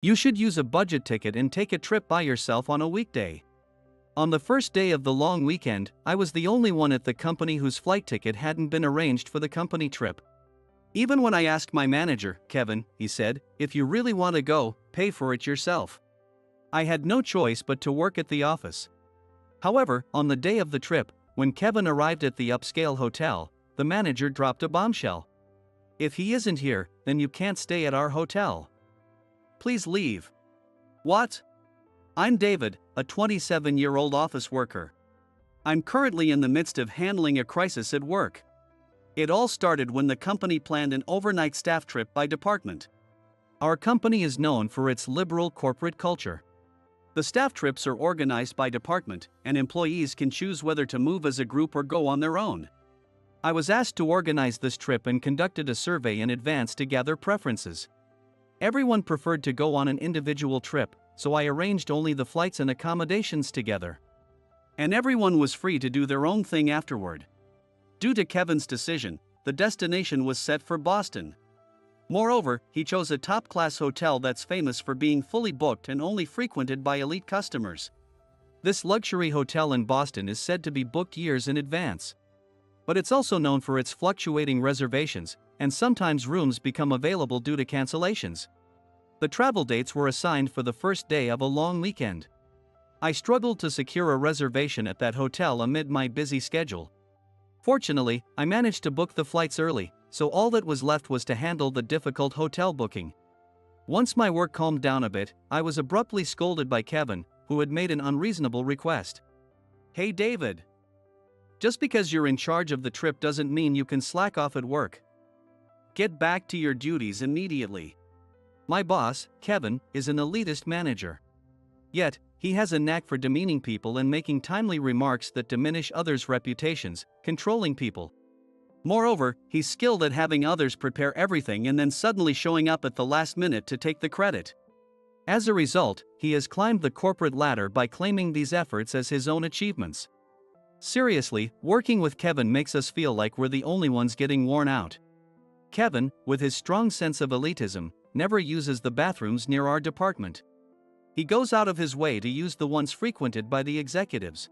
You should use a budget ticket and take a trip by yourself on a weekday. On the first day of the long weekend, I was the only one at the company whose flight ticket hadn't been arranged for the company trip. Even when I asked my manager, Kevin, he said, if you really want to go, pay for it yourself. I had no choice but to work at the office. However, on the day of the trip, when Kevin arrived at the upscale hotel, the manager dropped a bombshell. If he isn't here, then you can't stay at our hotel. Please leave. What? I'm David, a 27-year-old office worker. I'm currently in the midst of handling a crisis at work. It all started when the company planned an overnight staff trip by department. Our company is known for its liberal corporate culture. The staff trips are organized by department, and employees can choose whether to move as a group or go on their own. I was asked to organize this trip and conducted a survey in advance to gather preferences. Everyone preferred to go on an individual trip, so I arranged only the flights and accommodations together. And everyone was free to do their own thing afterward. Due to Kevin's decision, the destination was set for Boston. Moreover, he chose a top-class hotel that's famous for being fully booked and only frequented by elite customers. This luxury hotel in Boston is said to be booked years in advance. But it's also known for its fluctuating reservations, and sometimes rooms become available due to cancellations. The travel dates were assigned for the first day of a long weekend. I struggled to secure a reservation at that hotel amid my busy schedule. Fortunately, I managed to book the flights early, so all that was left was to handle the difficult hotel booking. Once my work calmed down a bit, I was abruptly scolded by Kevin, who had made an unreasonable request. Hey David! Just because you're in charge of the trip doesn't mean you can slack off at work. Get back to your duties immediately. My boss, Kevin, is an elitist manager. Yet, he has a knack for demeaning people and making timely remarks that diminish others' reputations, controlling people. Moreover, he's skilled at having others prepare everything and then suddenly showing up at the last minute to take the credit. As a result, he has climbed the corporate ladder by claiming these efforts as his own achievements. Seriously, working with Kevin makes us feel like we're the only ones getting worn out. Kevin, with his strong sense of elitism, never uses the bathrooms near our department. He goes out of his way to use the ones frequented by the executives.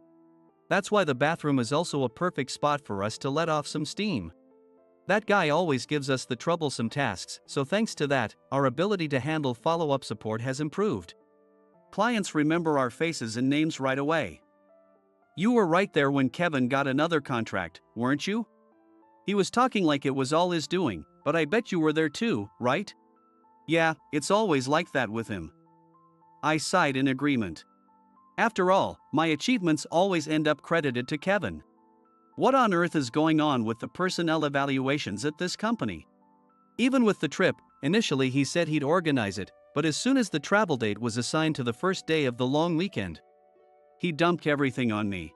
That's why the bathroom is also a perfect spot for us to let off some steam. That guy always gives us the troublesome tasks, so thanks to that, our ability to handle follow-up support has improved. Clients remember our faces and names right away. You were right there when Kevin got another contract, weren't you? He was talking like it was all his doing, but I bet you were there too, right? Yeah, it's always like that with him. I sighed in agreement. After all, my achievements always end up credited to Kevin. What on earth is going on with the personnel evaluations at this company? Even with the trip, initially he said he'd organize it, but as soon as the travel date was assigned to the first day of the long weekend, he dumped everything on me.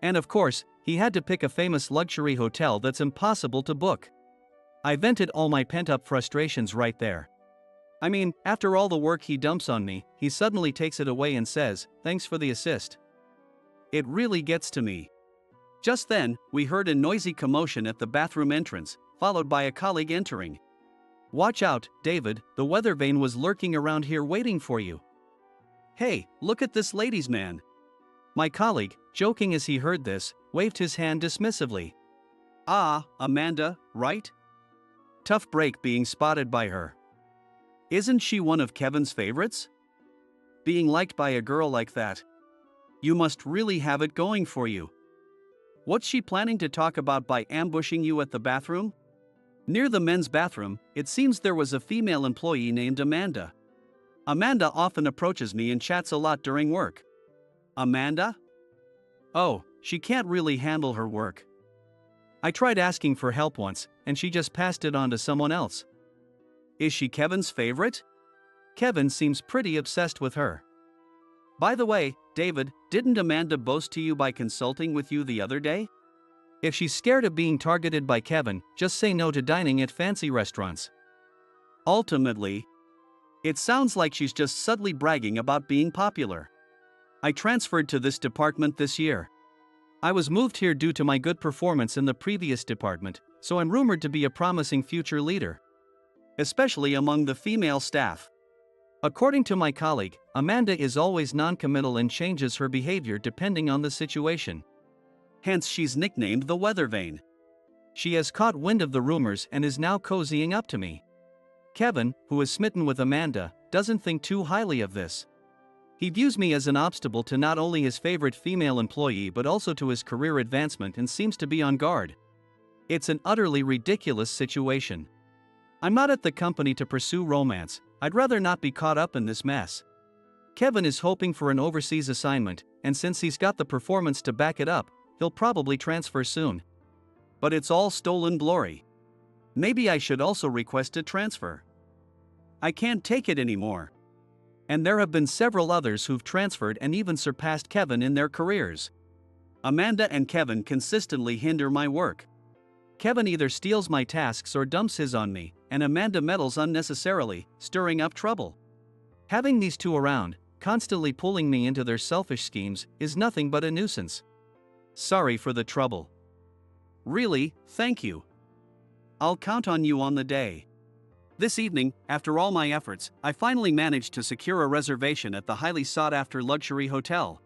And of course, he had to pick a famous luxury hotel that's impossible to book. I vented all my pent-up frustrations right there. I mean, after all the work he dumps on me, he suddenly takes it away and says, "Thanks for the assist." It really gets to me. Just then, we heard a noisy commotion at the bathroom entrance, followed by a colleague entering. "Watch out, David, the weather vane was lurking around here waiting for you." "Hey, look at this ladies' man." My colleague, joking as he heard this, waved his hand dismissively. "Ah, Amanda, right? Tough break being spotted by her. Isn't she one of Kevin's favorites? Being liked by a girl like that. You must really have it going for you. What's she planning to talk about by ambushing you at the bathroom?" Near the men's bathroom, it seems there was a female employee named Amanda. Amanda often approaches me and chats a lot during work. Amanda? Oh, she can't really handle her work. I tried asking for help once, and she just passed it on to someone else. Is she Kevin's favorite? Kevin seems pretty obsessed with her. By the way, David, didn't Amanda boast to you by consulting with you the other day? If she's scared of being targeted by Kevin, just say no to dining at fancy restaurants. Ultimately, it sounds like she's just subtly bragging about being popular. I transferred to this department this year. I was moved here due to my good performance in the previous department, so I'm rumored to be a promising future leader. Especially among the female staff. According to my colleague, Amanda is always non-committal and changes her behavior depending on the situation. Hence she's nicknamed the weather vane. She has caught wind of the rumors and is now cozying up to me. Kevin, who is smitten with Amanda, doesn't think too highly of this. He views me as an obstacle to not only his favorite female employee but also to his career advancement and seems to be on guard. It's an utterly ridiculous situation. I'm not at the company to pursue romance. I'd rather not be caught up in this mess. Kevin is hoping for an overseas assignment, and since he's got the performance to back it up, he'll probably transfer soon. But it's all stolen glory. Maybe I should also request a transfer. I can't take it anymore. And there have been several others who've transferred and even surpassed Kevin in their careers. Amanda and Kevin consistently hinder my work. Kevin either steals my tasks or dumps his on me, and Amanda meddles unnecessarily, stirring up trouble. Having these two around, constantly pulling me into their selfish schemes, is nothing but a nuisance. Sorry for the trouble. Really, thank you. I'll count on you on the day. This evening, after all my efforts, I finally managed to secure a reservation at the highly sought-after luxury hotel.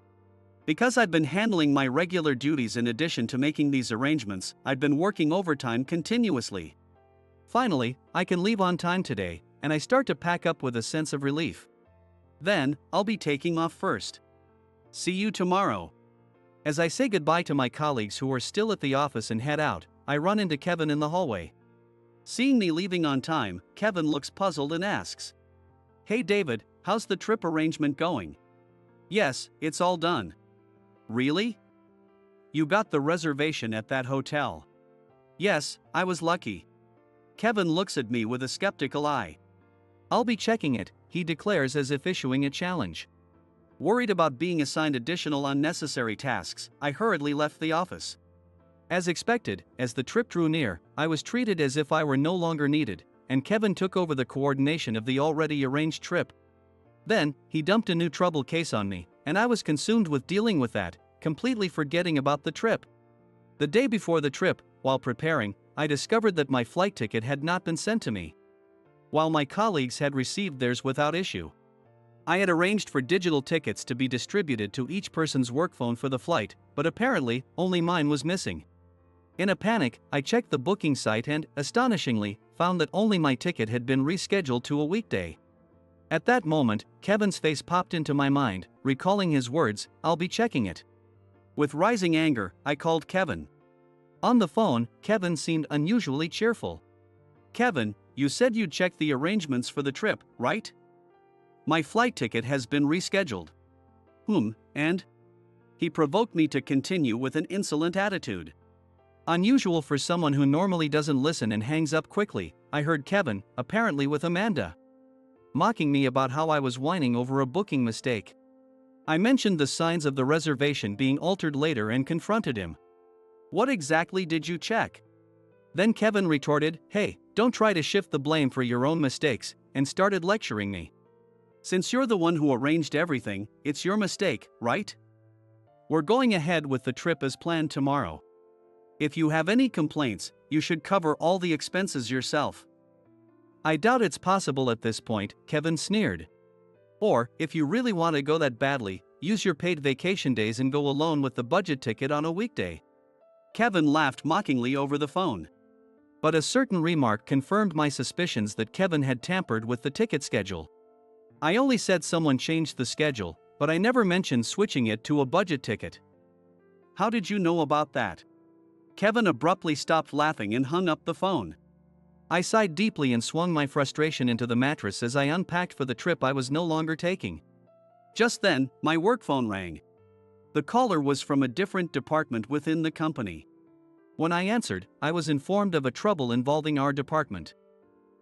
Because I've been handling my regular duties in addition to making these arrangements, I've been working overtime continuously. Finally, I can leave on time today, and I start to pack up with a sense of relief. Then, I'll be taking off first. See you tomorrow. As I say goodbye to my colleagues who are still at the office and head out, I run into Kevin in the hallway. Seeing me leaving on time, Kevin looks puzzled and asks, "Hey David, how's the trip arrangement going?" "Yes, it's all done." "Really? You got the reservation at that hotel?" "Yes, I was lucky." Kevin looks at me with a skeptical eye. "I'll be checking it," he declares as if issuing a challenge. Worried about being assigned additional unnecessary tasks, I hurriedly left the office. As expected, as the trip drew near, I was treated as if I were no longer needed, and Kevin took over the coordination of the already arranged trip. Then, he dumped a new trouble case on me, and I was consumed with dealing with that, completely forgetting about the trip. The day before the trip, while preparing, I discovered that my flight ticket had not been sent to me, while my colleagues had received theirs without issue. I had arranged for digital tickets to be distributed to each person's work phone for the flight, but apparently, only mine was missing. In a panic, I checked the booking site and, astonishingly, found that only my ticket had been rescheduled to a weekday. At that moment, Kevin's face popped into my mind, recalling his words, "I'll be checking it." With rising anger, I called Kevin. On the phone, Kevin seemed unusually cheerful. "Kevin, you said you'd check the arrangements for the trip, right? My flight ticket has been rescheduled." And? He provoked me to continue with an insolent attitude. Unusual for someone who normally doesn't listen and hangs up quickly, I heard Kevin, apparently with Amanda, mocking me about how I was whining over a booking mistake. I mentioned the signs of the reservation being altered later and confronted him. "What exactly did you check?" Then Kevin retorted, "Hey, don't try to shift the blame for your own mistakes," and started lecturing me. "Since you're the one who arranged everything, it's your mistake, right? We're going ahead with the trip as planned tomorrow. If you have any complaints, you should cover all the expenses yourself." "I doubt it's possible at this point," Kevin sneered. "Or, if you really want to go that badly, use your paid vacation days and go alone with the budget ticket on a weekday." Kevin laughed mockingly over the phone. But a certain remark confirmed my suspicions that Kevin had tampered with the ticket schedule. I only said someone changed the schedule, but I never mentioned switching it to a budget ticket. "How did you know about that?" Kevin abruptly stopped laughing and hung up the phone. I sighed deeply and swung my frustration into the mattress as I unpacked for the trip I was no longer taking. Just then, my work phone rang. The caller was from a different department within the company. When I answered, I was informed of a trouble involving our department.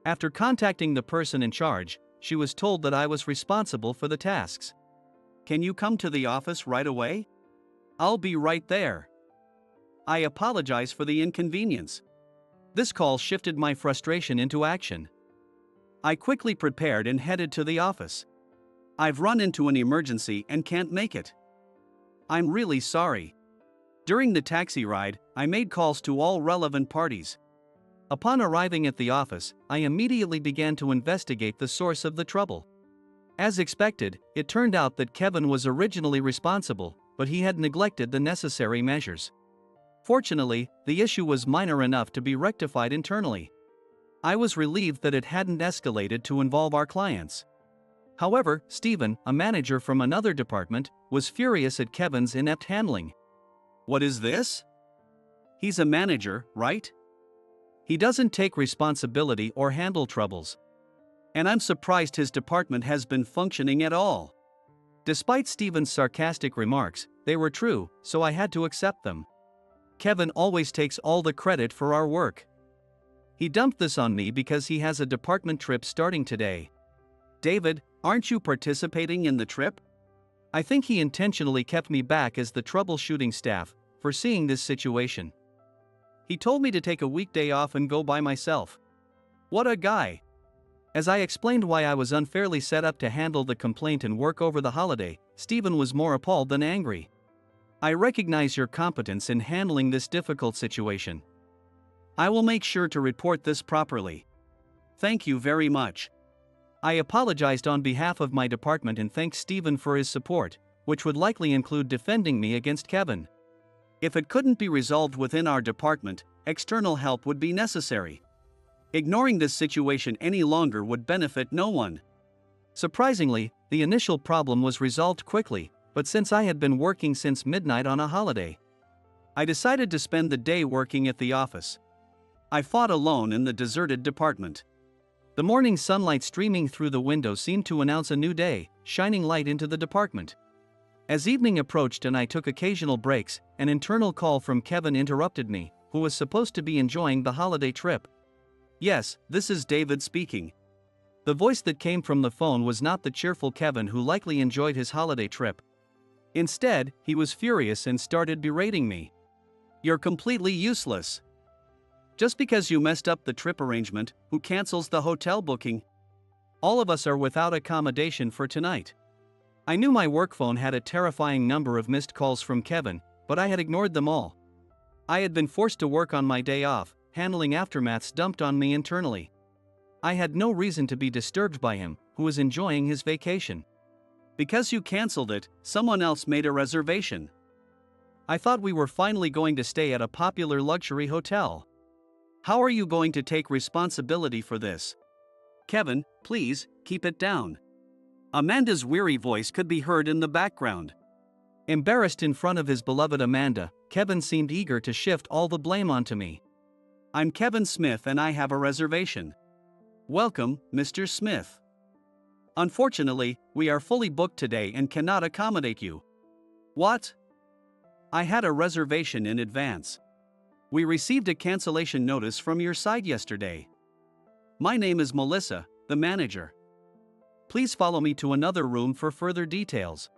After contacting the person in charge, she was told that I was responsible for the tasks. "Can you come to the office right away?" "I'll be right there." I apologize for the inconvenience. This call shifted my frustration into action. I quickly prepared and headed to the office. "I've run into an emergency and can't make it. I'm really sorry." During the taxi ride, I made calls to all relevant parties. Upon arriving at the office, I immediately began to investigate the source of the trouble. As expected, it turned out that Kevin was originally responsible, but he had neglected the necessary measures. Fortunately, the issue was minor enough to be rectified internally. I was relieved that it hadn't escalated to involve our clients. However, Stephen, a manager from another department, was furious at Kevin's inept handling. "What is this? He's a manager, right? He doesn't take responsibility or handle troubles. And I'm surprised his department has been functioning at all." Despite Stephen's sarcastic remarks, they were true, so I had to accept them. Kevin always takes all the credit for our work. He dumped this on me because he has a department trip starting today. "David, aren't you participating in the trip?" I think he intentionally kept me back as the troubleshooting staff, foreseeing this situation. He told me to take a weekday off and go by myself. What a guy! As I explained why I was unfairly set up to handle the complaint and work over the holiday, Stephen was more appalled than angry. "I recognize your competence in handling this difficult situation. I will make sure to report this properly. Thank you very much." I apologized on behalf of my department and thanked Stephen for his support, which would likely include defending me against Kevin. If it couldn't be resolved within our department, external help would be necessary. Ignoring this situation any longer would benefit no one. Surprisingly, the initial problem was resolved quickly, but since I had been working since midnight on a holiday, I decided to spend the day working at the office. I fought alone in the deserted department. The morning sunlight streaming through the window seemed to announce a new day, shining light into the department. As evening approached and I took occasional breaks, an internal call from Kevin interrupted me, who was supposed to be enjoying the holiday trip. "Yes, this is David speaking." The voice that came from the phone was not the cheerful Kevin who likely enjoyed his holiday trip. Instead, he was furious and started berating me. "You're completely useless. Just because you messed up the trip arrangement, who cancels the hotel booking? All of us are without accommodation for tonight." I knew my work phone had a terrifying number of missed calls from Kevin, but I had ignored them all. I had been forced to work on my day off, handling aftermaths dumped on me internally. I had no reason to be disturbed by him, who was enjoying his vacation. "Because you canceled it, someone else made a reservation. I thought we were finally going to stay at a popular luxury hotel. How are you going to take responsibility for this? Kevin, please, keep it down." Amanda's weary voice could be heard in the background. Embarrassed in front of his beloved Amanda, Kevin seemed eager to shift all the blame onto me. "I'm Kevin Smith and I have a reservation." "Welcome, Mr. Smith. Unfortunately, we are fully booked today and cannot accommodate you." "What? I had a reservation in advance. We received a cancellation notice from your side yesterday." "My name is Melissa, the manager. Please follow me to another room for further details."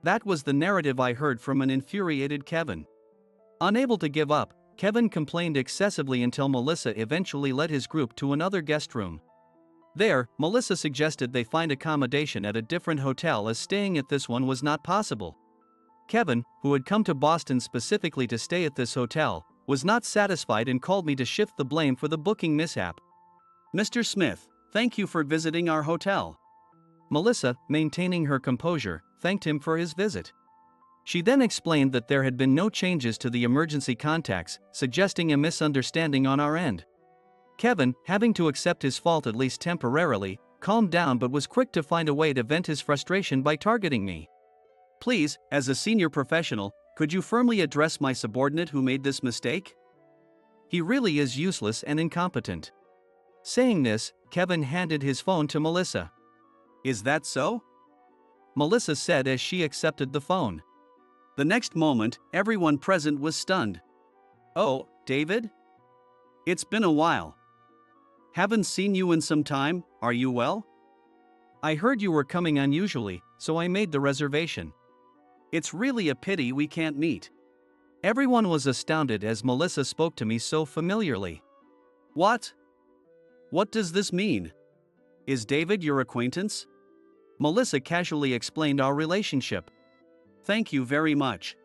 That was the narrative I heard from an infuriated Kevin. Unable to give up, Kevin complained excessively until Melissa eventually led his group to another guest room. There, Melissa suggested they find accommodation at a different hotel as staying at this one was not possible. Kevin, who had come to Boston specifically to stay at this hotel, was not satisfied and called me to shift the blame for the booking mishap. "Mr. Smith, thank you for visiting our hotel." Melissa, maintaining her composure, thanked him for his visit. She then explained that there had been no changes to the emergency contacts, suggesting a misunderstanding on our end. Kevin, having to accept his fault at least temporarily, calmed down but was quick to find a way to vent his frustration by targeting me. "Please, as a senior professional, could you firmly address my subordinate who made this mistake? He really is useless and incompetent." Saying this, Kevin handed his phone to Melissa. "Is that so?" Melissa said as she accepted the phone. The next moment, everyone present was stunned. "Oh, David? It's been a while. Haven't seen you in some time, are you well? I heard you were coming unusually, so I made the reservation. It's really a pity we can't meet." Everyone was astounded as Melissa spoke to me so familiarly. "What? What does this mean? Is David your acquaintance?" Melissa casually explained our relationship. "Thank you very much.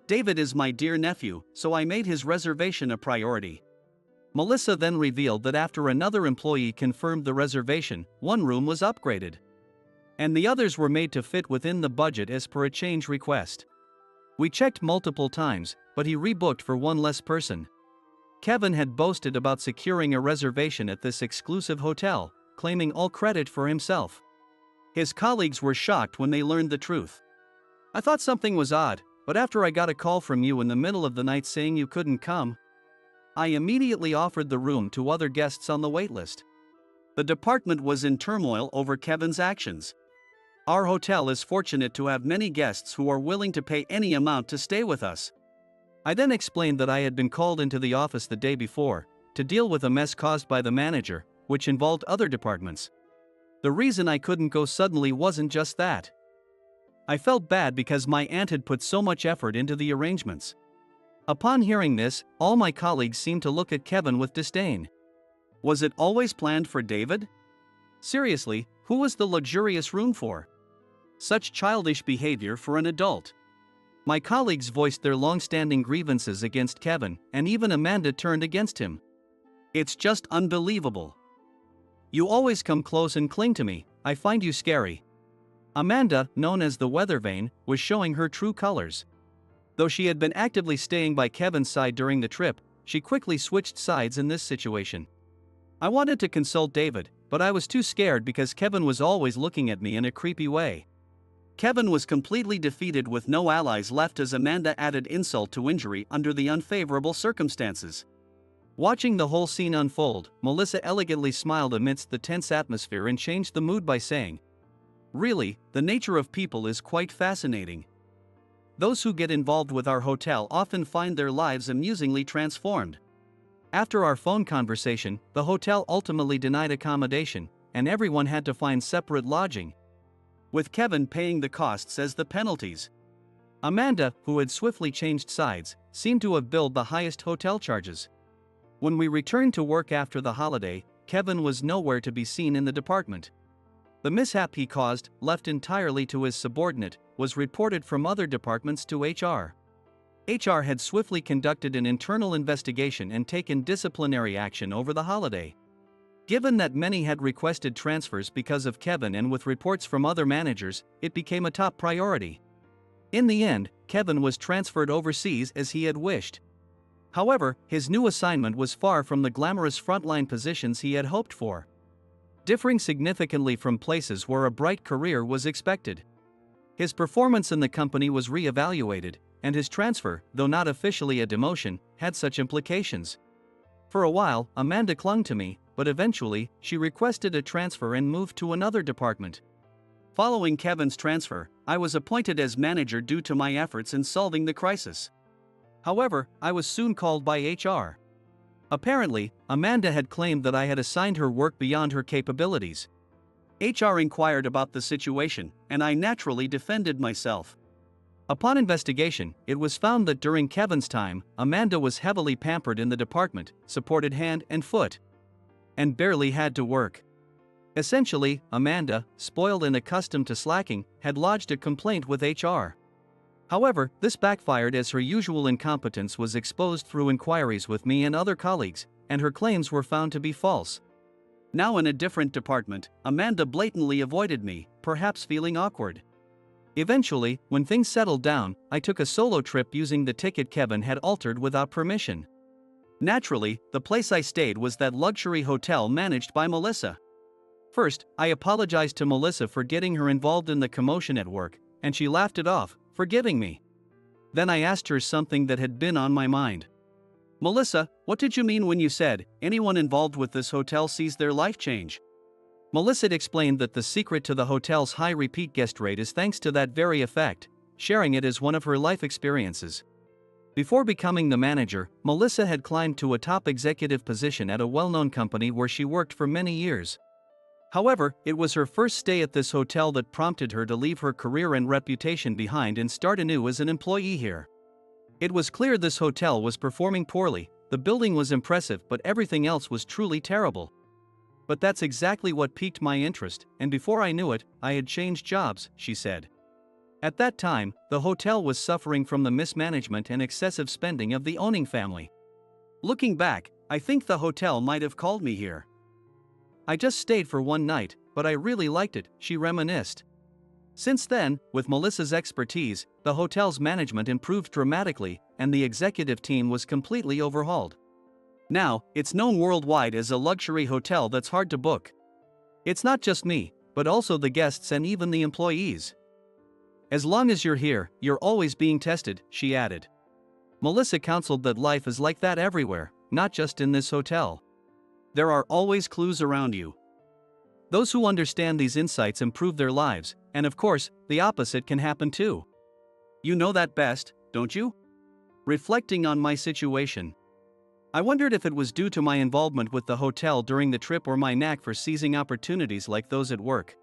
David is my dear nephew, so I made his reservation a priority." Melissa then revealed that after another employee confirmed the reservation, one room was upgraded. and the others were made to fit within the budget as per a change request. We checked multiple times, but he rebooked for one less person. Kevin had boasted about securing a reservation at this exclusive hotel, claiming all credit for himself. His colleagues were shocked when they learned the truth. I thought something was odd, but after I got a call from you in the middle of the night saying you couldn't come, I immediately offered the room to other guests on the waitlist. The department was in turmoil over Kevin's actions. Our hotel is fortunate to have many guests who are willing to pay any amount to stay with us. I then explained that I had been called into the office the day before to deal with a mess caused by the manager, which involved other departments. The reason I couldn't go suddenly wasn't just that. I felt bad because my aunt had put so much effort into the arrangements. Upon hearing this, all my colleagues seemed to look at Kevin with disdain. Was it always planned for David? Seriously, who was the luxurious room for? Such childish behavior for an adult. My colleagues voiced their long-standing grievances against Kevin, and even Amanda turned against him. It's just unbelievable. You always come close and cling to me, I find you scary. Amanda, known as the weather vane, was showing her true colors. Though she had been actively staying by Kevin's side during the trip, she quickly switched sides in this situation. I wanted to consult David, but I was too scared because Kevin was always looking at me in a creepy way. Kevin was completely defeated with no allies left as Amanda added insult to injury under the unfavorable circumstances. Watching the whole scene unfold, Melissa elegantly smiled amidst the tense atmosphere and changed the mood by saying, "Really, the nature of people is quite fascinating. Those who get involved with our hotel often find their lives amusingly transformed." After our phone conversation, the hotel ultimately denied accommodation, and everyone had to find separate lodging, with Kevin paying the costs as the penalties. Amanda, who had swiftly changed sides, seemed to have billed the highest hotel charges. When we returned to work after the holiday, Kevin was nowhere to be seen in the department. The mishap he caused, left entirely to his subordinate, was reported from other departments to HR. HR had swiftly conducted an internal investigation and taken disciplinary action over the holiday. Given that many had requested transfers because of Kevin and with reports from other managers, it became a top priority. In the end, Kevin was transferred overseas as he had wished. However, his new assignment was far from the glamorous frontline positions he had hoped for, differing significantly from places where a bright career was expected. His performance in the company was re-evaluated, and his transfer, though not officially a demotion, had such implications. For a while, Amanda clung to me, but eventually, she requested a transfer and moved to another department. Following Kevin's transfer, I was appointed as manager due to my efforts in solving the crisis. However, I was soon called by HR. Apparently, Amanda had claimed that I had assigned her work beyond her capabilities. HR inquired about the situation, and I naturally defended myself. Upon investigation, it was found that during Kevin's time, Amanda was heavily pampered in the department, supported hand and foot, and barely had to work. Essentially, Amanda, spoiled and accustomed to slacking, had lodged a complaint with HR. However, this backfired as her usual incompetence was exposed through inquiries with me and other colleagues, and her claims were found to be false. Now in a different department, Amanda blatantly avoided me, perhaps feeling awkward. Eventually, when things settled down, I took a solo trip using the ticket Kevin had altered without permission. Naturally, the place I stayed was that luxury hotel managed by Melissa. First, I apologized to Melissa for getting her involved in the commotion at work, and she laughed it off, forgiving me. Then I asked her something that had been on my mind. "Melissa, what did you mean when you said, anyone involved with this hotel sees their life change?" Melissa explained that the secret to the hotel's high repeat guest rate is thanks to that very effect, sharing it as one of her life experiences. Before becoming the manager, Melissa had climbed to a top executive position at a well-known company where she worked for many years. However, it was her first stay at this hotel that prompted her to leave her career and reputation behind and start anew as an employee here. It was clear this hotel was performing poorly, the building was impressive but everything else was truly terrible. But that's exactly what piqued my interest, and before I knew it, I had changed jobs, she said. At that time, the hotel was suffering from the mismanagement and excessive spending of the owning family. Looking back, I think the hotel might have called me here. I just stayed for one night, but I really liked it, she reminisced. Since then, with Melissa's expertise, the hotel's management improved dramatically, and the executive team was completely overhauled. Now, it's known worldwide as a luxury hotel that's hard to book. It's not just me, but also the guests and even the employees. As long as you're here, you're always being tested, she added. Melissa counseled that life is like that everywhere, not just in this hotel. There are always clues around you. Those who understand these insights improve their lives, and of course, the opposite can happen too. You know that best, don't you? Reflecting on my situation, I wondered if it was due to my involvement with the hotel during the trip or my knack for seizing opportunities like those at work.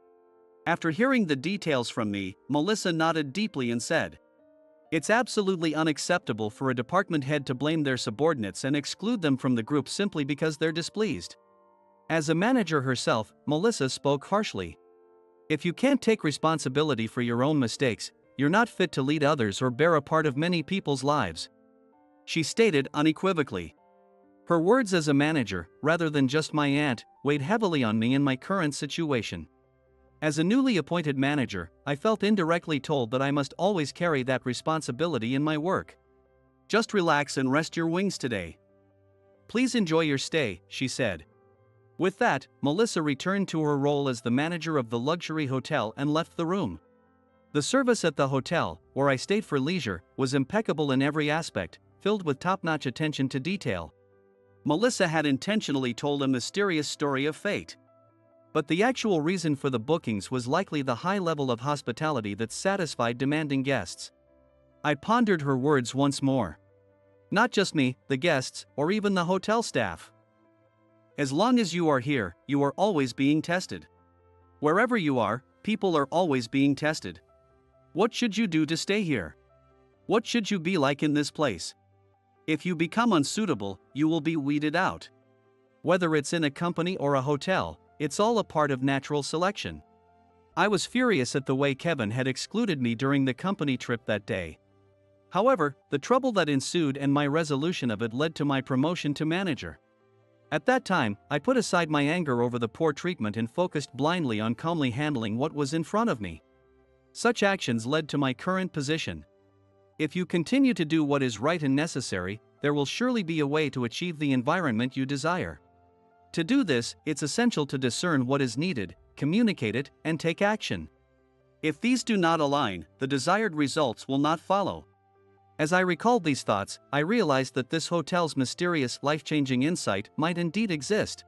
After hearing the details from me, Melissa nodded deeply and said, "It's absolutely unacceptable for a department head to blame their subordinates and exclude them from the group simply because they're displeased." As a manager herself, Melissa spoke harshly. "If you can't take responsibility for your own mistakes, you're not fit to lead others or bear a part of many people's lives," she stated unequivocally. Her words as a manager, rather than just my aunt, weighed heavily on me in my current situation. As a newly appointed manager, I felt indirectly told that I must always carry that responsibility in my work. "Just relax and rest your wings today. Please enjoy your stay," she said. With that, Melissa returned to her role as the manager of the luxury hotel and left the room. The service at the hotel, where I stayed for leisure, was impeccable in every aspect, filled with top-notch attention to detail. Melissa had intentionally told a mysterious story of fate. But the actual reason for the bookings was likely the high level of hospitality that satisfied demanding guests. I pondered her words once more. Not just me, the guests, or even the hotel staff. As long as you are here, you are always being tested. Wherever you are, people are always being tested. What should you do to stay here? What should you be like in this place? If you become unsuitable, you will be weeded out. Whether it's in a company or a hotel, it's all a part of natural selection. I was furious at the way Kevin had excluded me during the company trip that day. However, the trouble that ensued and my resolution of it led to my promotion to manager. At that time, I put aside my anger over the poor treatment and focused blindly on calmly handling what was in front of me. Such actions led to my current position. If you continue to do what is right and necessary, there will surely be a way to achieve the environment you desire. To do this, it's essential to discern what is needed, communicate it, and take action. If these do not align, the desired results will not follow. As I recalled these thoughts, I realized that this hotel's mysterious, life-changing insight might indeed exist.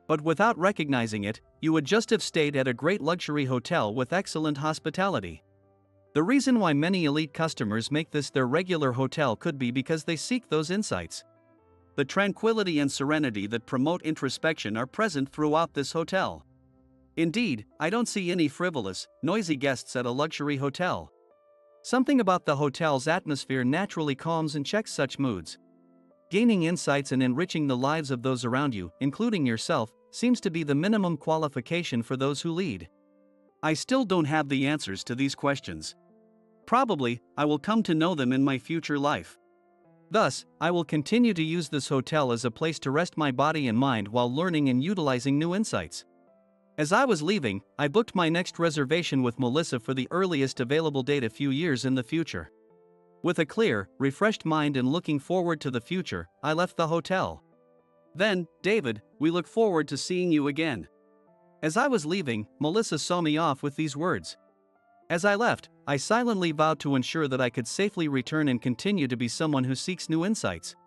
But without recognizing it, you would just have stayed at a great luxury hotel with excellent hospitality. The reason why many elite customers make this their regular hotel could be because they seek those insights. The tranquility and serenity that promote introspection are present throughout this hotel. Indeed, I don't see any frivolous, noisy guests at a luxury hotel. Something about the hotel's atmosphere naturally calms and checks such moods. Gaining insights and enriching the lives of those around you, including yourself, seems to be the minimum qualification for those who lead. I still don't have the answers to these questions. Probably, I will come to know them in my future life. Thus, I will continue to use this hotel as a place to rest my body and mind while learning and utilizing new insights. As I was leaving, I booked my next reservation with Melissa for the earliest available date a few years in the future. With a clear, refreshed mind and looking forward to the future, I left the hotel. Then, "David, we look forward to seeing you again." As I was leaving, Melissa saw me off with these words. As I left, I silently vowed to ensure that I could safely return and continue to be someone who seeks new insights.